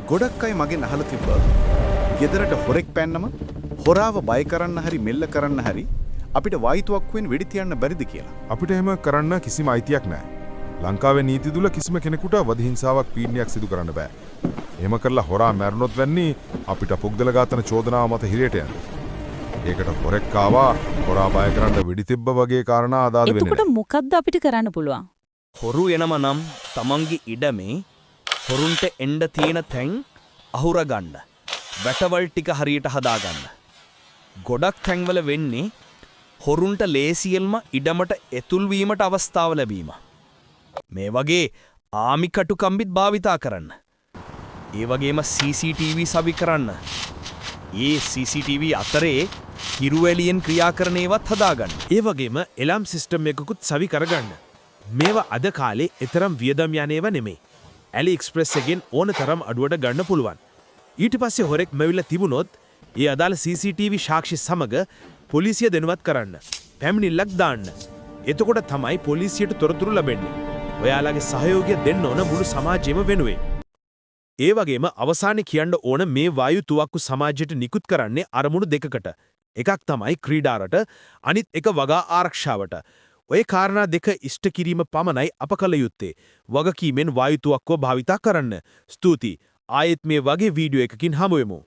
ගොඩක් අය මගෙන් අහලා තිබ්බා ගෙදරට හොරෙක් පැන්නම හොරාව බය කරන්න හරි මෙල්ල කරන්න හරි අපිට වායිතුවක්කුවෙන් වෙඩි තියන්න බැරිද කියලා. අපිට එහෙම කරන්න කිසිම අයිතියක් නැහැ. ලංකාවේ නීති තුල කිසිම කෙනෙකුට වධ හිංසාවක් පීඩනයක් සිදු කරන්න බෑ. එහෙම කරලා හොරා මැරුණොත් වෙන්නේ අපිට පුද්ගල ඝාතන චෝදනාව මත හිරේට යන්න. ඒකට හොරෙක් ආවා හොරා බය කරන්න වෙඩි තිබ්බ වගේ කාරණා අදාළ වෙන්නේ නැහැ. එතකොට මොකද්ද අපිට කරන්න පුළුවන්? හොරු එනම නම් තමන්ගේ ඉඩමේ හොරුන්ට එන්න තියෙන තැන් අහුර ගන්න. වැටවල් ටික හරියට හදා ගන්න. ගොඩක් තැන්වල වෙන්නේ හොරුන්ට ලේසියෙන්ම ඉඩමට ඇතුල් වීමට අවස්ථාව ලැබීම. මේ වගේ ආමි කටුකම්බිත් භාවිතා කරන්න. ඒ වගේම CCTV සවි කරන්න. ඒ CCTV අතරේ හිරුවැලියෙන් ක්‍රියා කරන ඒවත් හදාගන්න. ඒ වගේම එලාම් සිස්ටම් එකකුත් සවි කරගන්න. මේවා අද කාලේ එතරම් වියදම් යන්නේව නෙමෙයි. ඇලි එක්ස්ප්‍රස් එකෙන් ඕන තරම් අඩුවට ගන්න පුළුවන්. ඊට පස්සේ හොරෙක් මැවිලා තිබුණොත් ඒ අදාළ CCTV සාක්ෂි සමග පොලිසිය දැනුවත් කරන්න. පැමිණිල්ලක් දාන්න. එතකොට තමයි පොලිසියට තොරතුරු ලැබෙන්නේ. ඔයාලගේ සහයෝගය දෙන්න ඕන මුළු සමාජෙම වෙනුවෙන්. ඒ වගේම අවසානයේ කියන්න ඕන මේ වායු තුවක්කු සමාජයට නිකුත් කරන්නේ අරමුණු දෙකකට. එකක් තමයි ක්‍රීඩාරට, අනිත් එක වගා ආරක්ෂාවට. ඔය කාරණා දෙක ඉෂ්ට කිරීම පමණයි අප කළ යුත්තේ. වගකීමෙන් වායු තුවක්කුව භාවිතා කරන්න. ස්තුතියි. ආයෙත් මේ වගේ වීඩියෝ එකකින් හමු වෙමු.